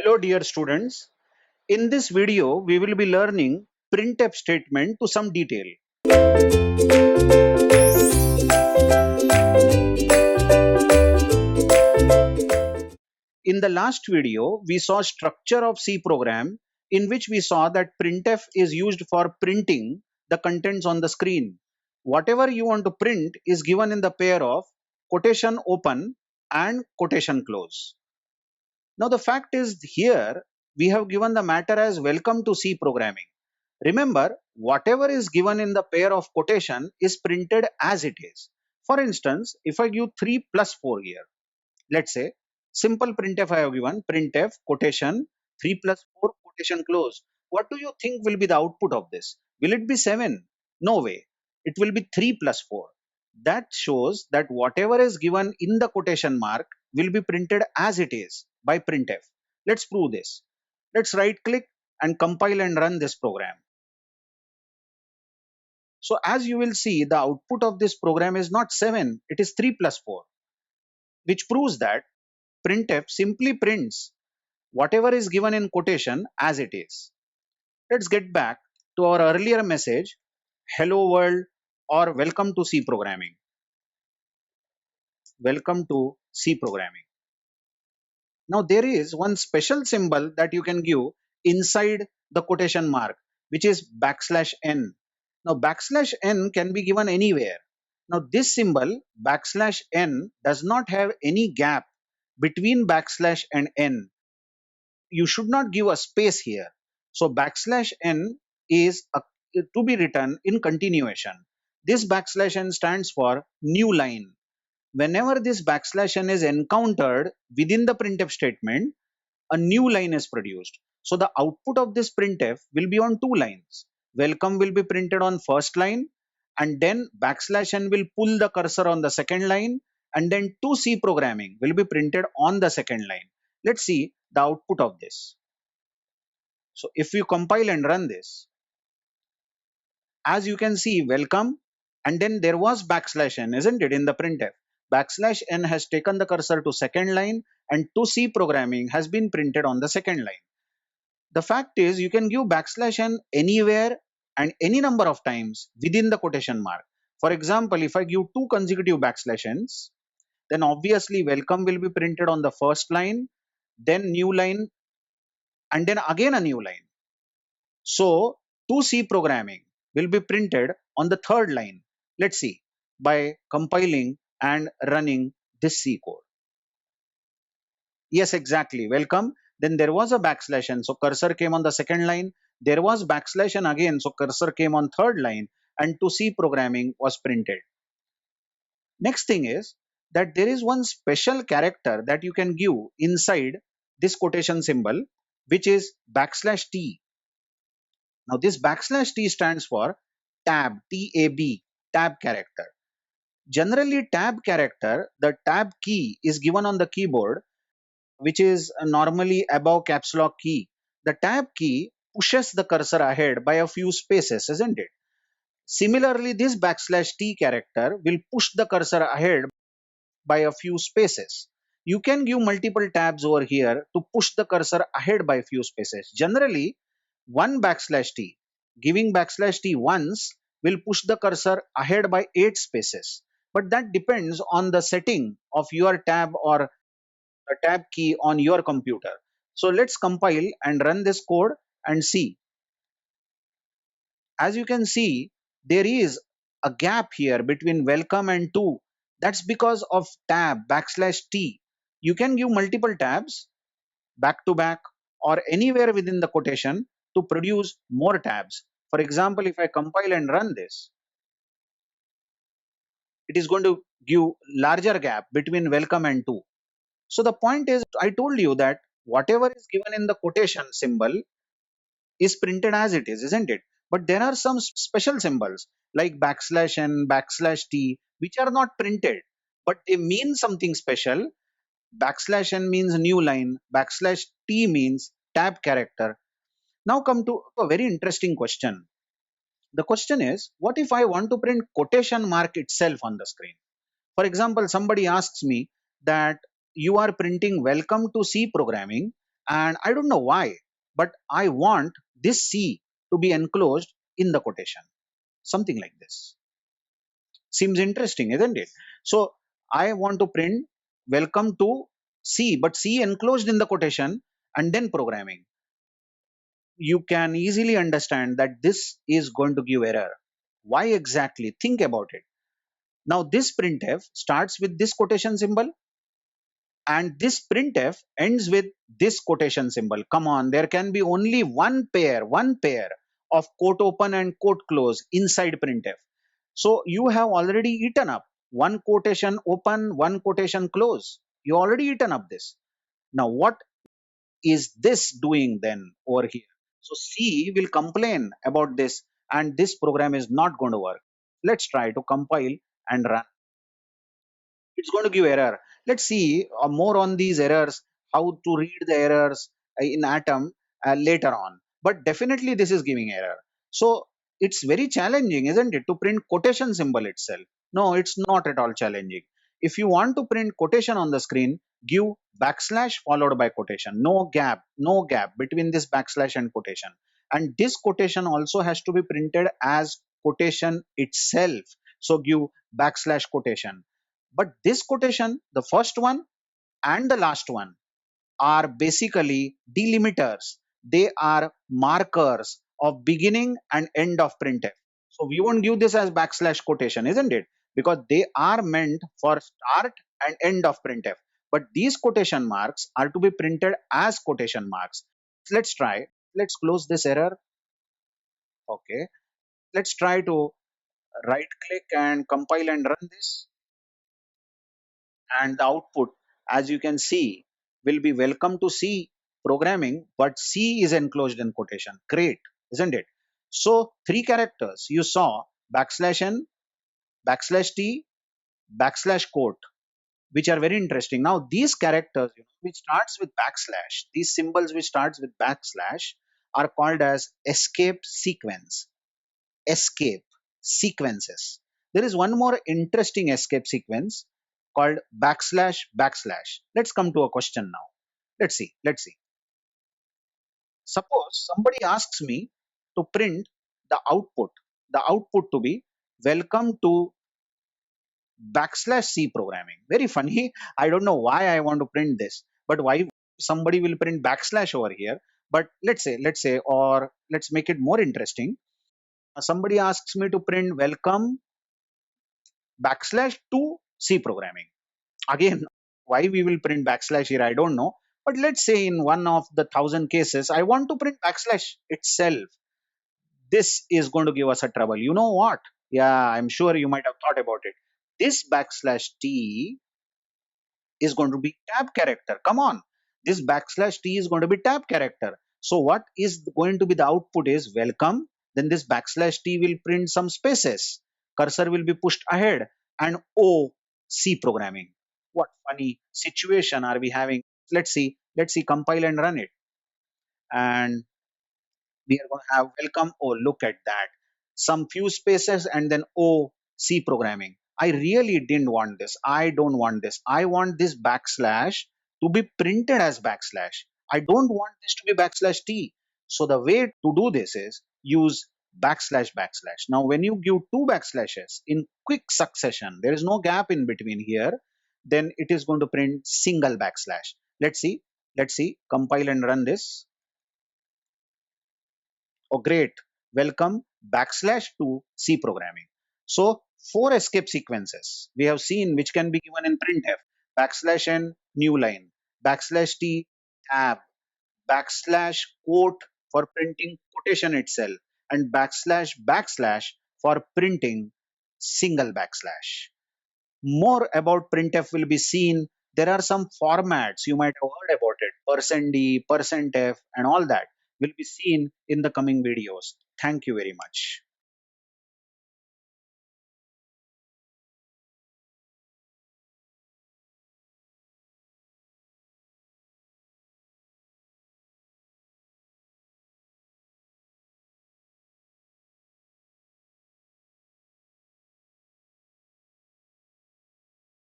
Hello dear students. In this video, we will be learning printf statement to some detail. In the last video, we saw structure of C program in which we saw that printf is used for printing the contents on the screen. Whatever you want to print is given in the pair of quotation open and quotation close. Now the fact is here we have given the matter as welcome to C programming. Remember, whatever is given in the pair of quotation is printed as it is. For instance, if I give 3 plus 4 here, let's say simple printf I have given printf quotation 3 plus 4 quotation close. What do you think will be the output of this? Will it be 7? No way. It will be 3 plus 4. That shows that whatever is given in the quotation mark will be printed as it is by printf. Let's prove this. Let's right click and compile and run this program. So as you will see, the output of this program is not 7, it is 3 plus 4, which proves that printf simply prints whatever is given in quotation as it is. Let's get back to our earlier message, hello world or welcome to C programming. Welcome to C programming. Now there is one special symbol that you can give inside the quotation mark, which is \n. Now \n can be given anywhere. Now this symbol \n does not have any gap between / and n. You should not give a space here. So \n is to be written in continuation. This \n stands for new line. Whenever this \n is encountered within the printf statement, a new line is produced. So the output of this printf will be on two lines. Welcome will be printed on first line, and then \n will pull the cursor on the second line, and then to C programming will be printed on the second line. Let's see the output of this. So if you compile and run this, as you can see, welcome, and then there was \n, isn't it, in the printf. \n has taken the cursor to second line, and to C programming has been printed on the second line. The fact is you can give \n anywhere and any number of times within the quotation mark. For example, if I give 2 consecutive \n, then obviously welcome will be printed on the first line, then new line, and then again a new line. So to C programming will be printed on the third line. Let's see by compiling and running this C code. Yes, exactly. Welcome. Then there was a \n, so cursor came on the second line. There was \n again, so cursor came on third line, and to C programming was printed. Next thing is that there is one special character that you can give inside this quotation symbol, which is \t. Now this \t stands for tab, T-A-B, tab character. Generally tab character, the tab key is given on the keyboard, which is normally above caps lock key. The tab key pushes the cursor ahead by a few spaces, isn't it? Similarly, this \t character will push the cursor ahead by a few spaces. You can give multiple tabs over here to push the cursor ahead by a few spaces. Generally, one \t, giving \t once will push the cursor ahead by 8 spaces. But that depends on the setting of your tab or a tab key on your computer. So let's compile and run this code and see. As you can see, there is a gap here between welcome and to. That's because of tab \t. You can give multiple tabs back to back or anywhere within the quotation to produce more tabs. For example, if I compile and run this, it is going to give larger gap between welcome and to. So the point is, I told you that whatever is given in the quotation symbol is printed as it is, isn't it? But there are some special symbols like \n, \t, which are not printed, but they mean something special. \n means new line, \t means tab character. Now come to a very interesting question. The question is, what if I want to print quotation mark itself on the screen? For example, somebody asks me that you are printing welcome to C programming, and I don't know why, but I want this C to be enclosed in the quotation. Something like this. Seems interesting, isn't it? So I want to print welcome to C, but C enclosed in the quotation and then programming. You can easily understand that this is going to give error. Why exactly? Think about it. Now this printf starts with this quotation symbol and this printf ends with this quotation symbol. Come on, there can be only one pair of quote open and quote close inside printf. So you have already eaten up one quotation open, one quotation close. You already eaten up this. Now what is this doing then over here? So C will complain about this and this program is not going to work. Let's try to compile and run. It's going to give error. Let's see more on these errors, how to read the errors in Atom later on. But definitely this is giving error. So it's very challenging, isn't it, to print quotation symbol itself? No, it's not at all challenging. If you want to print quotation on the screen, give backslash followed by quotation. No gap between this backslash and quotation. And this quotation also has to be printed as quotation itself. So give backslash quotation. But this quotation, the first one and the last one, are basically delimiters. They are markers of beginning and end of printf. So we won't give this as backslash quotation, isn't it? Because they are meant for start and end of printf. But these quotation marks are to be printed as quotation marks. Let's try. Let's close this error. Okay. Let's try to right click and compile and run this. And the output, as you can see, will be welcome to C programming, but C is enclosed in quotation. Great, isn't it? So three characters you saw: backslash n, backslash t, backslash quote, which are very interesting. Now these characters, which starts with backslash, these symbols which starts with backslash are called as escape sequence. Escape sequences. There is one more interesting escape sequence called backslash backslash. Let's come to a question now. Let's see. Let's see. Suppose somebody asks me to print the output to be welcome to backslash C programming. Very funny. I don't know why I want to print this, but why somebody will print backslash over here. But let's say, or let's make it more interesting. Somebody asks me to print welcome backslash to C programming. Again, why we will print backslash here, I don't know. But let's say in one of the 1,000 cases, I want to print backslash itself. This is going to give us a trouble. You know what? Yeah, I'm sure you might have thought about it. This backslash T is going to be tab character. Come on. This backslash T is going to be tab character. So what is going to be the output is welcome. Then this backslash T will print some spaces. Cursor will be pushed ahead and O C programming. What funny situation are we having? Let's see. Let's see. Compile and run it. And we are going to have welcome. Oh, look at that. Some few spaces and then oh, C programming. I really didn't want this. I don't want this. I want this backslash to be printed as backslash. I don't want this to be backslash T. So the way to do this is use backslash backslash. Now, when you give two backslashes in quick succession, there is no gap in between here, then it is going to print single backslash. Let's see. Let's see. Compile and run this. Oh, great. Welcome backslash to C programming. So four escape sequences we have seen which can be given in printf. Backslash n, new line. Backslash t, tab. Backslash quote for printing quotation itself. And backslash backslash for printing single backslash. More about printf will be seen. There are some formats you might have heard about it. %d, %f, and all that will be seen in the coming videos. Thank you very much.